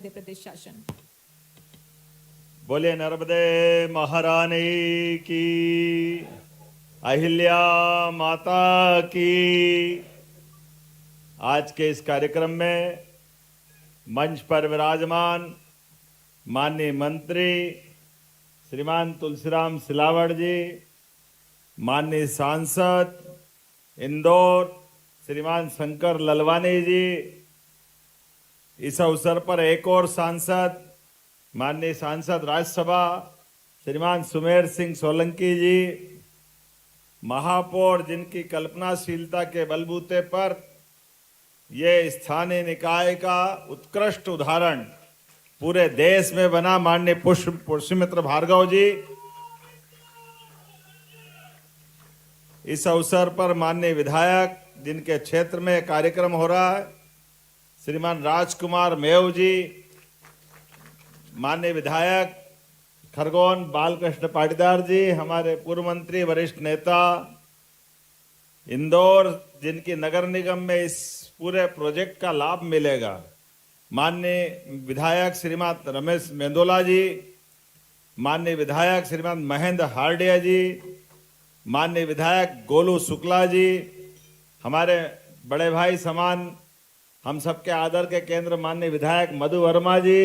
मध्य प्रदेश शासन। बोले नर्मदे महारानी की, अहिल्या माता की। आज के इस कार्यक्रम में मंच पर विराजमान माननीय मंत्री श्रीमान तुलसीराम सिलावट जी, माननीय सांसद इंदौर श्रीमान शंकर ललवानी जी, इस अवसर पर एक और सांसद माननीय सांसद राज्यसभा श्रीमान सुमेर सिंह सोलंकी जी, महापौर जिनकी कल्पनाशीलता के बलबूते पर ये स्थानीय निकाय का उत्कृष्ट उदाहरण पूरे देश में बना माननीय पुष्यमित्र भार्गव जी, इस अवसर पर माननीय विधायक जिनके क्षेत्र में कार्यक्रम हो रहा है श्रीमान राजकुमार मेव जी, माननीय विधायक खरगोन बालकृष्ण पाटीदार जी, हमारे पूर्व मंत्री वरिष्ठ नेता इंदौर जिनकी नगर निगम में इस पूरे प्रोजेक्ट का लाभ मिलेगा, माननीय विधायक श्रीमान रमेश मेंदोला जी, माननीय विधायक श्रीमान महेंद्र हार्डिया जी, माननीय विधायक गोलू शुक्ला जी, हमारे बड़े भाई समान हम सबके आदर के केंद्र माननीय विधायक मधु वर्मा जी,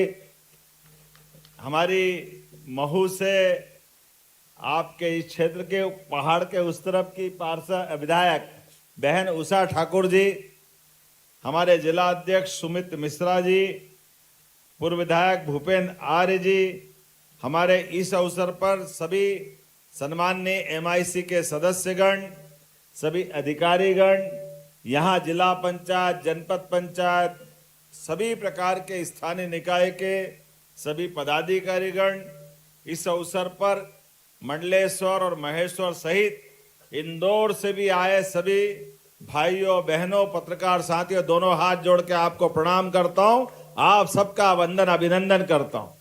हमारी महू से आपके इस क्षेत्र के पहाड़ के उस तरफ की पार्षद विधायक बहन उषा ठाकुर जी, हमारे जिला अध्यक्ष सुमित मिश्रा जी, पूर्व विधायक भूपेंद्र आर्य जी, हमारे इस अवसर पर सभी सम्माननीय MIC के सदस्यगण, सभी अधिकारीगण, यहाँ जिला पंचायत जनपद पंचायत सभी प्रकार के स्थानीय निकाय के सभी पदाधिकारीगण, इस अवसर पर मंडलेश्वर और महेश्वर सहित इंदौर से भी आए सभी भाइयों बहनों पत्रकार साथियों, दोनों हाथ जोड़ के आपको प्रणाम करता हूं, आप सबका वंदन अभिनंदन करता हूं।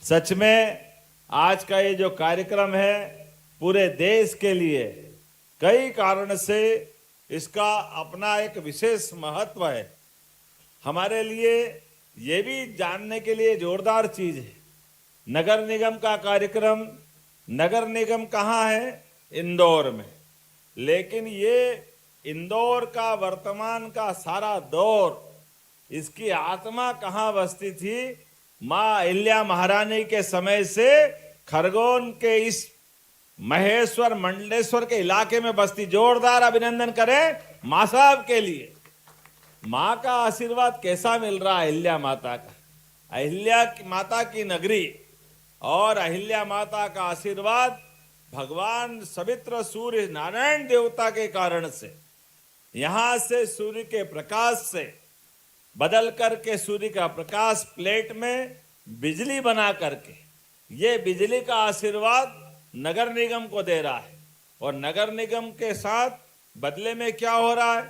सच में आज का ये जो कार्यक्रम है पूरे देश के लिए कई कारण से इसका अपना एक विशेष महत्व है। हमारे लिए ये भी जानने के लिए जोरदार चीज है, नगर निगम का कार्यक्रम, नगर निगम कहाँ है? इंदौर में। लेकिन ये इंदौर का वर्तमान का सारा दौर, इसकी आत्मा कहाँ बसती थी? माँ अहिल्या महारानी के समय से खरगोन के इस महेश्वर मंडलेश्वर के इलाके में बस्ती। जोरदार अभिनंदन करें मां साहब के लिए। मां का आशीर्वाद कैसा मिल रहा है? अहिल्या माता का, अहिल्या माता की नगरी और अहिल्या माता का आशीर्वाद भगवान सवित्र सूर्य नारायण देवता के कारण से, यहां से सूर्य के प्रकाश से बदल करके सूर्य का प्रकाश प्लेट में बिजली बना करके ये बिजली का आशीर्वाद नगर निगम को दे रहा है। और नगर निगम के साथ बदले में क्या हो रहा है?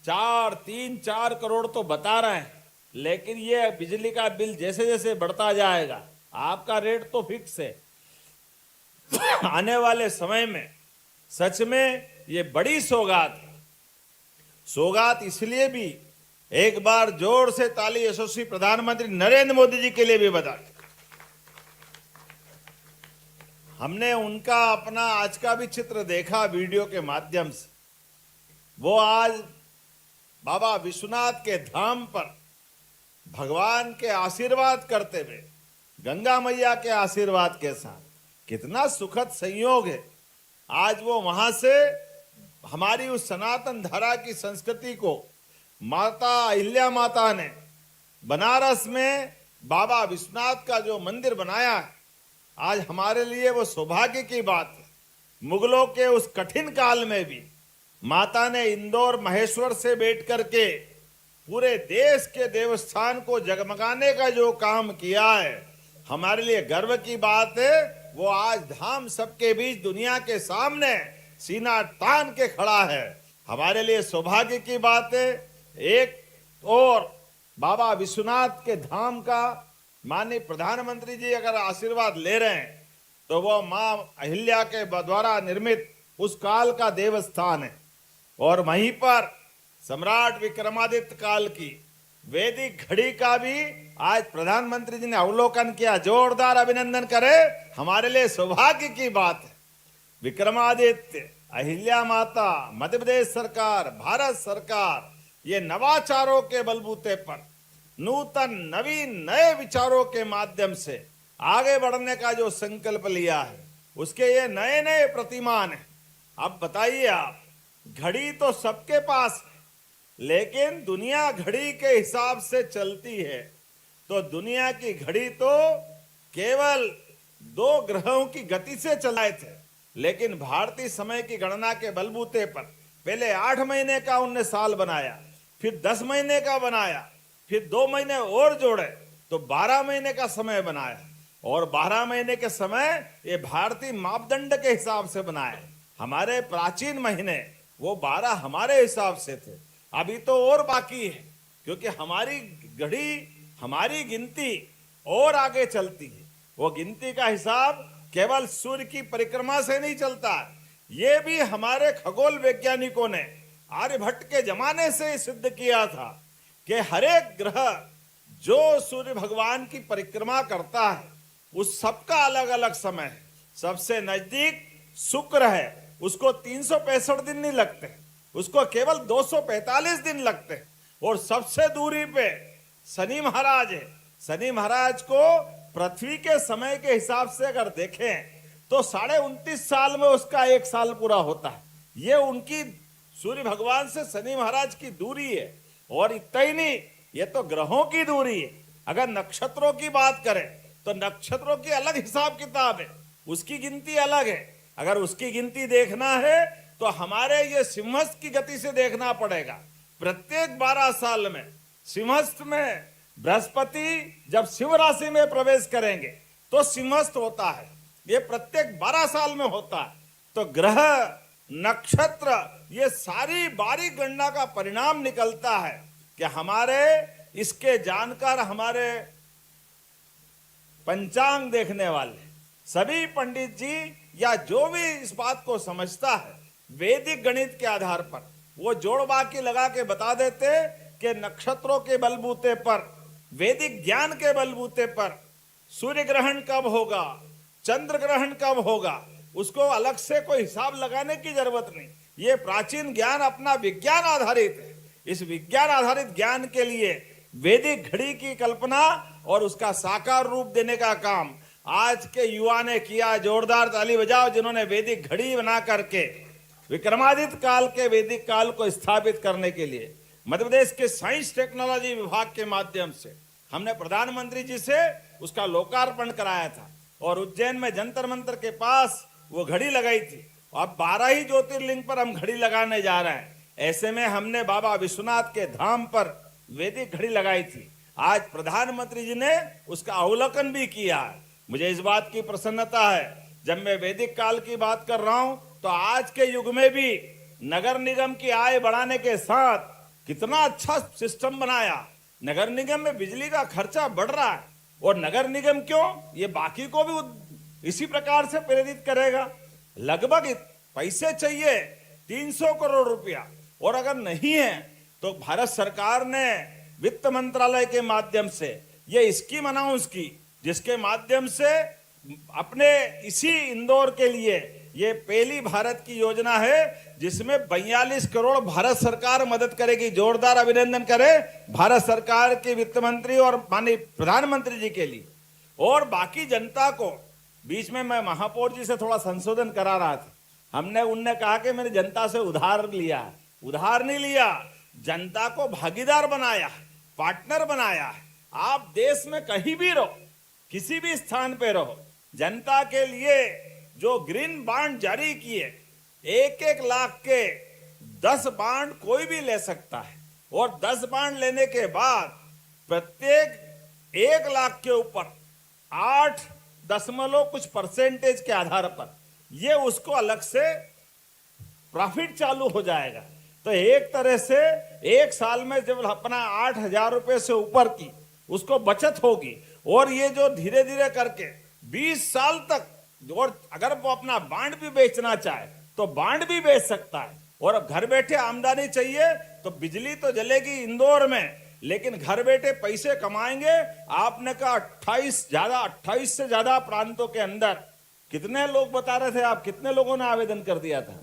4 करोड़ तो बता रहे हैं, लेकिन ये बिजली का बिल जैसे जैसे बढ़ता जाएगा, आपका रेट तो फिक्स है। आने वाले समय में सच में ये बड़ी सौगात है। सौगात इसलिए भी, एक बार जोर से ताली यशस्वी प्रधानमंत्री नरेंद्र मोदी जी के लिए भी बता। हमने उनका अपना आज का भी चित्र देखा वीडियो के माध्यम से। वो आज बाबा विश्वनाथ के धाम पर भगवान के आशीर्वाद करते हुए, गंगा मैया के आशीर्वाद के साथ, कितना सुखद संयोग है। आज वो वहां से हमारी उस सनातन धारा की संस्कृति को माता अहिल्या माता ने बनारस में बाबा विश्वनाथ का जो मंदिर बनाया है, आज हमारे लिए वो सौभाग्य की बात है। मुगलों के उस कठिन काल में भी माता ने इंदौर महेश्वर से बैठ करके पूरे देश के देवस्थान को जगमगाने का जो काम किया है, हमारे लिए गर्व की बात है। वो आज धाम सबके बीच दुनिया के सामने सीना तान के खड़ा है, हमारे लिए सौभाग्य की बात है। एक और बाबा विश्वनाथ के धाम का माननीय प्रधानमंत्री जी अगर आशीर्वाद ले रहे हैं तो वो मां अहिल्या के द्वारा निर्मित उस काल का देवस्थान है। और वहीं पर सम्राट विक्रमादित्य काल की वैदिक घड़ी का भी आज प्रधानमंत्री जी ने अवलोकन किया, जोरदार अभिनंदन करे, हमारे लिए सौभाग्य की बात है। विक्रमादित्य, अहिल्या माता, मध्य प्रदेश सरकार, भारत सरकार, ये नवाचारों के बलबूते पर, नूतन नवीन नए विचारों के माध्यम से आगे बढ़ने का जो संकल्प लिया है, उसके ये नए नए प्रतिमान है। अब बताइए आप, घड़ी तो सबके पास है, लेकिन दुनिया घड़ी के हिसाब से चलती है। तो दुनिया की घड़ी तो केवल 2 ग्रहों की गति से चलाए थे, लेकिन भारतीय समय की गणना के बलबूते पर पहले 8 महीने का उनने साल बनाया, फिर 10 महीने का बनाया, फिर 2 महीने और जोड़े तो 12 महीने का समय बनाया, और 12 महीने के समय ये भारतीय मापदंड के हिसाब से बनाए। हमारे प्राचीन महीने वो 12 हमारे हिसाब से थे, अभी तो और बाकी है, क्योंकि हमारी घड़ी, हमारी गिनती और आगे चलती है। वो गिनती का हिसाब केवल सूर्य की परिक्रमा से नहीं चलता, ये भी हमारे खगोल वैज्ञानिकों ने आर्यभट्ट के जमाने से सिद्ध किया था कि हर एक ग्रह जो सूर्य भगवान की परिक्रमा करता है, उस सबका अलग अलग समय है। सबसे नजदीक शुक्र है, उसको 365 दिन नहीं लगते, उसको केवल 245 दिन लगते हैं। और सबसे दूरी पे शनि महाराज है। शनि महाराज को पृथ्वी के समय के हिसाब से अगर देखें तो 29.5 साल में उसका 1 साल पूरा होता है। ये उनकी सूर्य भगवान से शनि महाराज की दूरी है। और इतना ही नहीं, ये तो ग्रहों की दूरी है। अगर नक्षत्रों की बात करें तो नक्षत्रों की अलग हिसाब किताब है, उसकी गिनती अलग है। अगर उसकी गिनती देखना है तो हमारे ये सिंहस्थ की गति से देखना पड़ेगा। प्रत्येक 12 साल में सिंहस्थ में बृहस्पति जब सिंह राशि में प्रवेश करेंगे तो सिंहस्थ होता है, ये प्रत्येक 12 साल में होता है। तो ग्रह, नक्षत्र, ये सारी बारीक गणना का परिणाम निकलता है कि हमारे इसके जानकार, हमारे पंचांग देखने वाले सभी पंडित जी या जो भी इस बात को समझता है, वैदिक गणित के आधार पर वो जोड़ बाकी लगा के बता देते कि नक्षत्रों के बलबूते पर, वैदिक ज्ञान के बलबूते पर सूर्य ग्रहण कब होगा, चंद्र ग्रहण कब होगा, उसको अलग से कोई हिसाब लगाने की जरूरत नहीं। ये प्राचीन ज्ञान अपना विज्ञान आधारित है। इस विज्ञान आधारित ज्ञान के लिए वैदिक घड़ी की कल्पना और उसका साकार रूप देने का काम आज के युवा ने किया। जोरदार ताली बजाओ जिन्होंने वैदिक घड़ी बना करके विक्रमादित्य काल के वैदिक काल को स्थापित करने के लिए मध्य प्रदेश के साइंस टेक्नोलॉजी विभाग के माध्यम से हमने प्रधानमंत्री जी से उसका लोकार्पण कराया था। और उज्जैन में जंतर मंतर के पास वो घड़ी लगाई थी। अब 12 ही ज्योतिर्लिंग पर हम घड़ी लगाने जा रहे हैं। ऐसे में हमने बाबा विश्वनाथ के धाम पर वैदिक घड़ी लगाई थी। आज प्रधानमंत्री जी ने उसका अवलोकन भी किया है। मुझे इस बात की प्रसन्नता है, जब मैं वैदिक काल की बात कर रहा हूं तो आज के युग में भी नगर निगम की आय बढ़ाने के साथ कितना अच्छा सिस्टम बनाया। नगर निगम में बिजली का खर्चा बढ़ रहा है, और नगर निगम क्यों, ये बाकी को भी इसी प्रकार से प्रेरित करेगा। लगभग पैसे चाहिए 300 करोड़ रुपया, और अगर नहीं है तो भारत सरकार ने वित्त मंत्रालय के माध्यम से ये स्कीम अनाउंस की, जिसके माध्यम से अपने इसी इंदौर के लिए ये पहली भारत की योजना है जिसमें 42 करोड़ भारत सरकार मदद करेगी। जोरदार अभिनंदन करें भारत सरकार के वित्त मंत्री और माननीय प्रधानमंत्री जी के लिए। और बाकी जनता को, बीच में मैं महापौर जी से थोड़ा संशोधन करा रहा था, उनने कहा कि मैंने जनता से उधार लिया। उधार नहीं लिया, जनता को भागीदार बनाया, पार्टनर बनाया। आप देश में कहीं भी रहो, किसी भी स्थान पे रहो, जनता के लिए जो ग्रीन बॉन्ड जारी किए, 1-1 लाख के 10 बॉन्ड कोई भी ले सकता है। और 10 बॉन्ड लेने के बाद प्रत्येक 1 लाख के ऊपर 8% के आधार पर ये उसको अलग से प्रॉफिट चालू हो जाएगा। तो एक तरह से 1 साल में जब अपना 8,000 रुपए से ऊपर की उसको बचत होगी, और ये जो धीरे धीरे करके 20 साल तक, और अगर वो अपना बांड भी बेचना चाहे तो बांड भी बेच सकता है। और घर बैठे आमदनी चाहिए तो बिजली तो जलेगी इंदौर में, लेकिन घर बैठे पैसे कमाएंगे। आपने कहा 28 से ज्यादा प्रांतों के अंदर कितने लोग बता रहे थे आप, कितने लोगों ने आवेदन कर दिया था?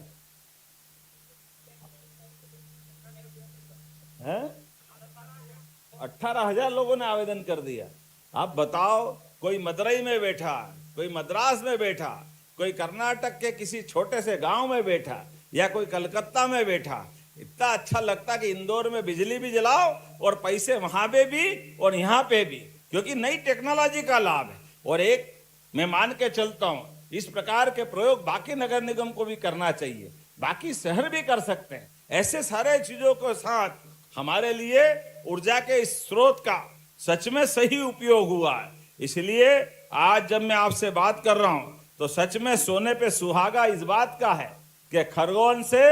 18,000 लोगों ने आवेदन कर दिया। आप बताओ, कोई मदुरई में बैठा, कोई मद्रास में बैठा, कोई कर्नाटक के किसी छोटे से गांव में बैठा, या कोई कलकत्ता में बैठा, इतना अच्छा लगता कि इंदौर में बिजली भी जलाओ और पैसे वहां पे भी और यहाँ पे भी, क्योंकि नई टेक्नोलॉजी का लाभ है। और एक मैं मान के चलता हूं, इस प्रकार के प्रयोग बाकी नगर निगम को भी करना चाहिए, बाकी शहर भी कर सकते हैं। ऐसे सारे चीजों के साथ हमारे लिए ऊर्जा के इस स्रोत का सच में सही उपयोग हुआ है। इसलिए आज जब मैं आपसे बात कर रहा हूं तो सच में सोने पे सुहागा इस बात का है कि खरगोन से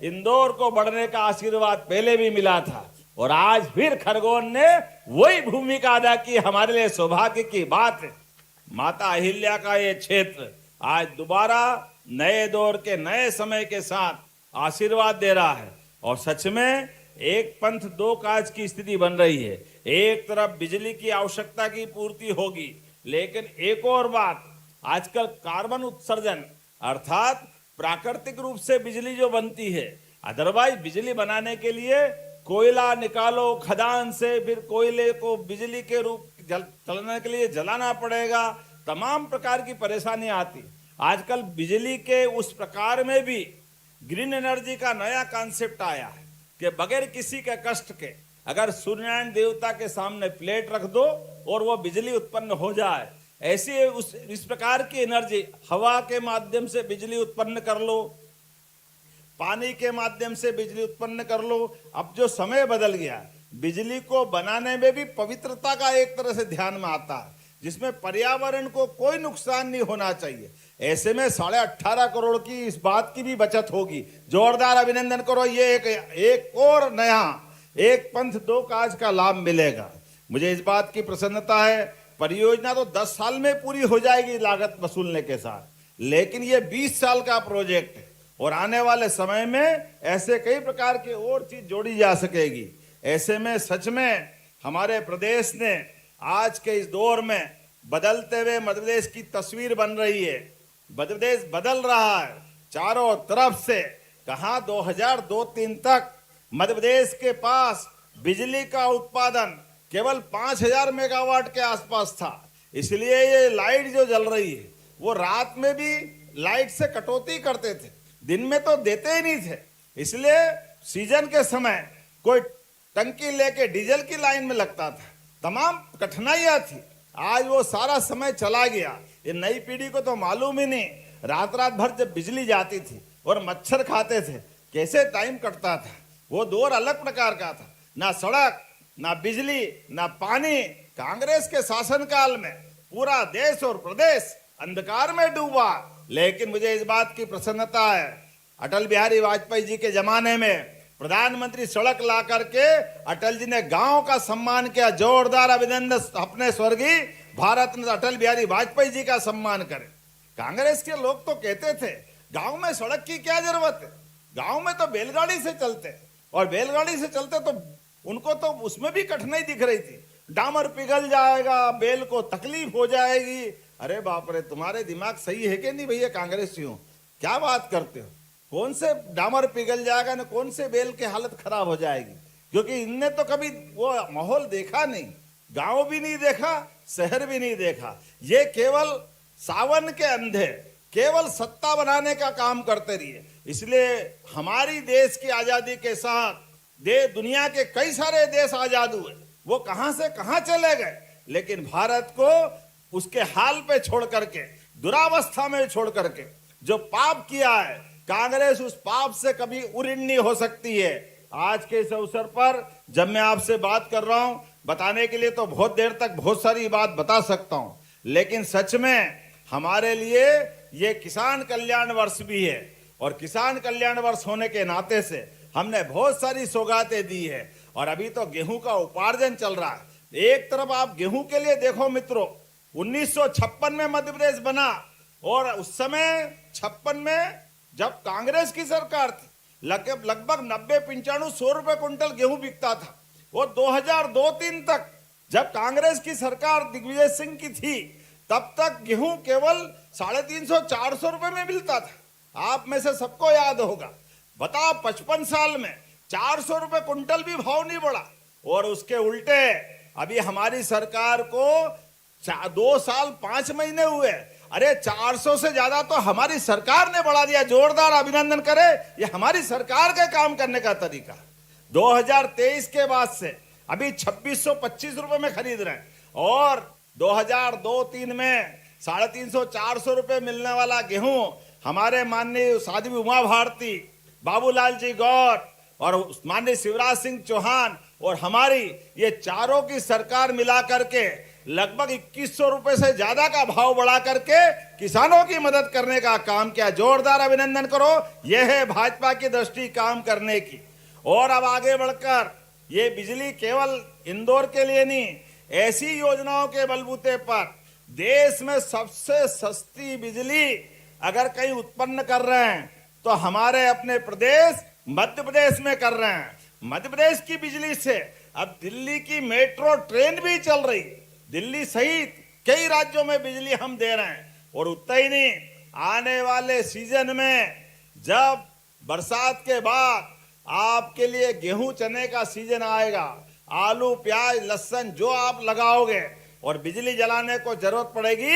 इंदौर को बढ़ने का आशीर्वाद पहले भी मिला था, और आज फिर खरगोन ने वही भूमिका अदा की। हमारे लिए सौभाग्य की बात है, माता अहिल्या का ये क्षेत्र आज दोबारा नए दौर के नए समय के साथ आशीर्वाद दे रहा है। और सच में एक पंथ दो काज की स्थिति बन रही है। एक तरफ बिजली की आवश्यकता की पूर्ति होगी, लेकिन एक और बात, आजकल कार्बन उत्सर्जन अर्थात प्राकृतिक रूप से बिजली जो बनती है, अदरवाइज बिजली बनाने के लिए कोयला निकालो खदान से, फिर कोयले को बिजली के रूप चलने के लिए जलाना पड़ेगा, तमाम प्रकार की परेशानियां आती। आजकल बिजली के उस प्रकार में भी ग्रीन एनर्जी का नया कॉन्सेप्ट आया है कि बगैर किसी के कष्ट के अगर सूर्यनारायण देवता के सामने प्लेट रख दो और वो बिजली उत्पन्न हो जाए, ऐसी इस प्रकार की एनर्जी, हवा के माध्यम से बिजली उत्पन्न कर लो, पानी के माध्यम से बिजली उत्पन्न कर लो। अब जो समय बदल गया, बिजली को बनाने में भी पवित्रता का एक तरह से ध्यान में आता है, जिसमें पर्यावरण को कोई नुकसान नहीं होना चाहिए। ऐसे में 18.5 करोड़ की इस बात की भी बचत होगी। जोरदार अभिनंदन करो, ये एक और नया एक पंथ दो काज का लाभ मिलेगा। मुझे इस बात की प्रसन्नता है, परियोजना तो 10 साल में पूरी हो जाएगी लागत वसूलने के साथ, लेकिन ये 20 साल का प्रोजेक्ट है और आने वाले समय में ऐसे कई प्रकार की और चीज जोड़ी जा सकेगी। ऐसे में सच में हमारे प्रदेश ने आज के इस दौर में बदलते हुए मध्य प्रदेश की तस्वीर बन रही है। मध्य प्रदेश बदल रहा है चारों तरफ से। कहां 2002-03 तक मध्य प्रदेश के पास बिजली का उत्पादन केवल 5,000 मेगावाट के आसपास था। इसलिए ये लाइट जो जल रही है वो रात में भी लाइट से कटौती करते थे, दिन में तो देते ही नहीं थे। इसलिए सीजन के समय कोई टंकी लेके डीजल की लाइन में लगता था, तमाम कठिनाइयां थी। आज वो सारा समय चला गया। ये नई पीढ़ी को तो मालूम ही नहीं, रात भर जब बिजली जाती थी और मच्छर खाते थे, कैसे टाइम कटता था। वो दौर अलग प्रकार का था, ना सड़क, ना बिजली, ना पानी। कांग्रेस के शासनकाल में पूरा देश और प्रदेश अंधकार में डूबा। लेकिन मुझे इस बात की प्रसन्नता है, अटल बिहारी वाजपेयी जी के जमाने में प्रधानमंत्री सड़क ला करके अटल जी ने गांव का सम्मान किया। जोरदार अभिनंदन अपने स्वर्गीय भारत रत्न अटल बिहारी वाजपेयी जी का सम्मान करें। कांग्रेस के लोग तो कहते थे गांव में सड़क की क्या जरूरत है, गांव में तो बैलगाड़ी से चलते, और बैलगाड़ी से चलते तो उनको तो उसमें भी कठिनाई दिख रही थी, डामर पिघल जाएगा, बैल को तकलीफ हो जाएगी। अरे बाप रे, तुम्हारे दिमाग सही है कि नहीं भैया कांग्रेसियों, क्या बात करते हो? कौन से डामर पिघल जाएगा ना कौन से बैल की हालत खराब हो जाएगी, क्योंकि इनने तो कभी वो माहौल देखा नहीं, गांव भी नहीं देखा, शहर भी नहीं देखा। ये केवल सावन के अंधे केवल सत्ता बनाने का काम करते रहिए। इसलिए हमारी देश की आजादी के साथ दुनिया के कई सारे देश आजाद हुए, वो कहां से कहां चले गए, लेकिन भारत को उसके हाल पे छोड़ करके, दुरावस्था में छोड़ करके जो पाप किया है, कांग्रेस उस पाप से कभी उऋणी हो सकती है। आज के इस अवसर पर जब मैं आपसे बात कर रहा हूं, बताने के लिए तो बहुत देर तक बहुत सारी बात बता सकता हूं, लेकिन सच में हमारे लिए ये किसान कल्याण वर्ष भी है, और किसान कल्याण वर्ष होने के नाते से हमने बहुत सारी सौगातें दी है। और अभी तो गेहूं का उपार्जन चल रहा है। एक तरफ आप गेहूं के लिए देखो मित्रों, 1956 में मध्य प्रदेश बना, और उस समय 56 में जब कांग्रेस की सरकार थी, लगभग 90, 95, 100 रुपए क्विंटल गेहूं बिकता था। वो 2002-3 तक जब कांग्रेस की सरकार दिग्विजय सिंह की थी तब तक गेहूं केवल 350-400 रुपए में मिलता था। आप में से सबको याद होगा। बताओ 55 साल में 400 रुपए कुंटल भी भाव नहीं बढ़ा। और उसके उल्टे अभी हमारी सरकार को 2 साल 5 महीने हुए, अरे 400 से ज्यादा तो हमारी सरकार ने बढ़ा दिया। जोरदार अभिनंदन करे, ये हमारी सरकार का काम करने का तरीका। 2023 के बाद से अभी 2625 रुपए में खरीद रहे हैं और 2002-3 में 350-400 रुपए मिलने वाला गेहूं हमारे माननीय साध्वी उमा भारती, बाबूलाल जी गौर और माननीय शिवराज सिंह चौहान और हमारी ये चारों की सरकार मिला करके लगभग 2100 रुपए से ज्यादा का भाव बढ़ा करके किसानों की मदद करने का काम किया। जोरदार अभिनंदन करो, यह है भाजपा की दृष्टि काम करने की। और अब आगे बढ़कर ये बिजली केवल इंदौर के लिए नहीं, ऐसी योजनाओं के बलबूते पर देश में सबसे सस्ती बिजली अगर कहीं उत्पन्न कर रहे हैं तो हमारे अपने प्रदेश मध्य प्रदेश में कर रहे हैं। मध्य प्रदेश की बिजली से अब दिल्ली की मेट्रो ट्रेन भी चल रही, दिल्ली सहित कई राज्यों में बिजली हम दे रहे हैं। और उतना ही नहीं, आने वाले सीजन में जब बरसात के बाद आपके लिए गेहूं चने का सीजन आएगा, आलू प्याज लहसुन जो आप लगाओगे और बिजली जलाने को जरूरत पड़ेगी,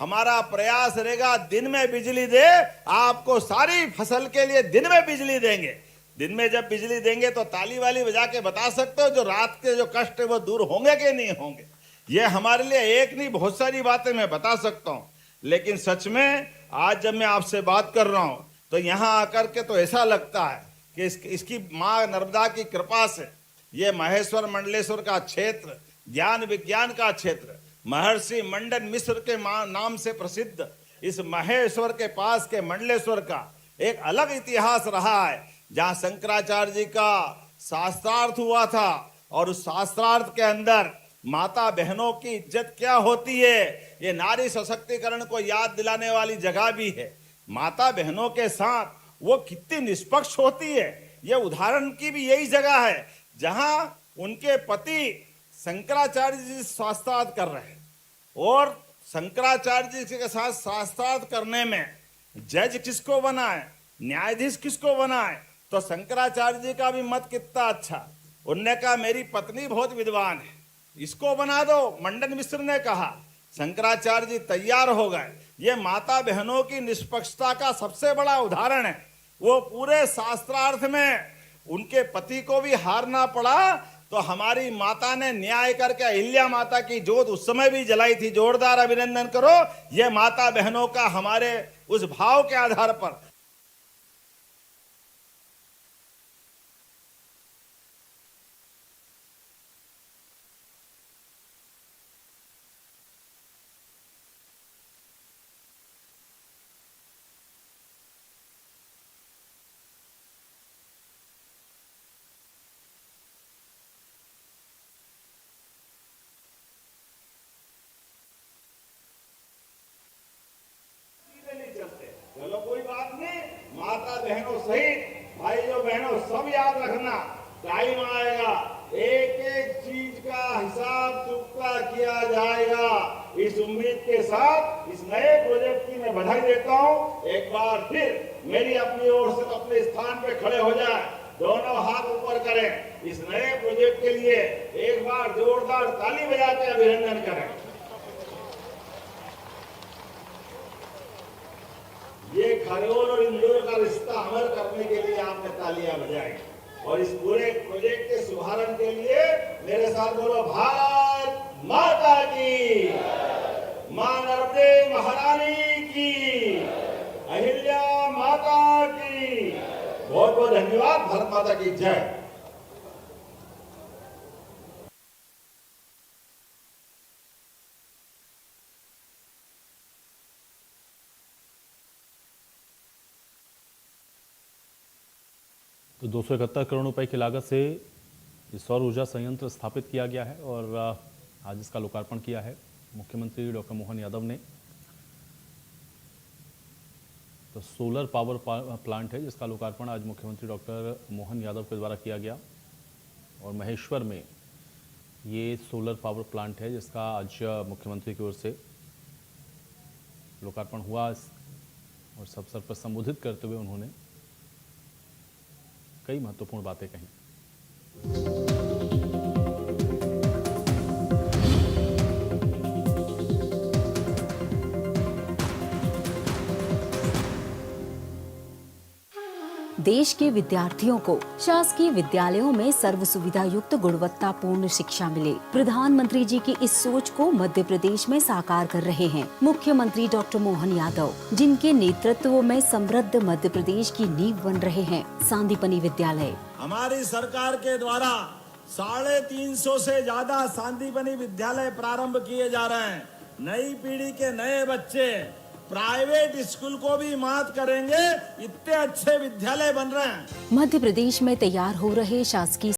हमारा प्रयास रहेगा दिन में बिजली दे। आपको सारी फसल के लिए दिन में बिजली देंगे। दिन में जब बिजली देंगे तो ताली वाली बजा के बता सकते हो जो रात के जो कष्ट है वो दूर होंगे कि नहीं होंगे। ये हमारे लिए एक नहीं बहुत सारी बातें मैं बता सकता हूँ। लेकिन सच में आज जब मैं आपसे बात कर रहा हूँ तो यहाँ आकर के तो ऐसा लगता है कि इसकी माँ नर्मदा की कृपा से ये महेश्वर मंडलेश्वर का क्षेत्र, ज्ञान विज्ञान का क्षेत्र, महर्षि मंडन मिश्र के नाम से प्रसिद्ध इस महेश्वर के पास के मंडलेश्वर का एक अलग इतिहास रहा है, जहाँ शंकराचार्य जी का शास्त्रार्थ हुआ था। और उस शास्त्रार्थ के अंदर माता बहनों की इज्जत क्या होती है, ये नारी सशक्तिकरण को याद दिलाने वाली जगह भी है। माता बहनों के साथ वो कितनी निष्पक्ष होती है, ये उदाहरण की भी यही जगह है जहां उनके पति शंकराचार्य जी शास्त्रार्थ कर रहे हैं। और शंकराचार्य जी के साथ शास्त्रार्थ करने में जज किसको बनाए, न्यायाधीश किसको बनाए, तो शंकराचार्य जी का भी मत कितना अच्छा। उनने कहा मेरी पत्नी बहुत विद्वान है, इसको बना दो। मंडन मिश्र ने कहा, शंकराचार्य जी तैयार हो गए। ये माता बहनों की निष्पक्षता का सबसे बड़ा उदाहरण है। वो पूरे शास्त्रार्थ में उनके पति को भी हारना पड़ा तो हमारी माता ने न्याय करके अहिल्या माता की जोत उस समय भी जलाई थी। जोरदार अभिनंदन करो, ये माता बहनों का हमारे उस भाव के आधार पर। चलो कोई बात नहीं, माता बहनों सहित भाइयों बहनों सब याद रखना, टाइम आएगा एक एक चीज का हिसाब चुकता किया जाएगा। इस उम्मीद के साथ इस नए प्रोजेक्ट की मैं बधाई देता हूं। एक बार फिर मेरी अपनी ओर से अपने स्थान पे खड़े हो जाए, दोनों हाथ ऊपर करें, इस नए प्रोजेक्ट के लिए एक बार जोरदार ताली बजा के अभिनंदन करें। ये खरगोन और इंदौर का रिश्ता अमर करने के लिए आपने तालियां बजाई और इस पूरे प्रोजेक्ट के शुभारंभ के लिए मेरे साथ बोलो भारत माता की, मां नर्मदे महारानी की, अहिल्या माता की। बहुत बहुत धन्यवाद। भारत माता की जय। तो 271 करोड़ रुपए की लागत से सौर ऊर्जा संयंत्र स्थापित किया गया है और आज इसका लोकार्पण किया है मुख्यमंत्री डॉक्टर मोहन यादव ने। तो सोलर पावर प्लांट है जिसका लोकार्पण आज मुख्यमंत्री डॉक्टर मोहन यादव के द्वारा किया गया और महेश्वर में ये सोलर पावर प्लांट है जिसका आज मुख्यमंत्री की ओर से लोकार्पण हुआ और इस अवसर पर संबोधित करते हुए उन्होंने कई महत्वपूर्ण बातें कही। देश के विद्यार्थियों को शासकीय विद्यालयों में सर्व सुविधा युक्त गुणवत्तापूर्ण शिक्षा मिले, प्रधानमंत्री जी की इस सोच को मध्य प्रदेश में साकार कर रहे हैं मुख्यमंत्री डॉक्टर मोहन यादव, जिनके नेतृत्व में समृद्ध मध्य प्रदेश की नींव बन रहे हैं सांदीपनि विद्यालय। हमारी सरकार के द्वारा 350 से ज्यादा सांदीपनि विद्यालय प्रारंभ किए जा रहे हैं। नई पीढ़ी के नए बच्चे प्राइवेट स्कूल को भी मात करेंगे, इतने अच्छे विद्यालय बन रहे हैं। मध्य प्रदेश में तैयार हो रहे शासकीय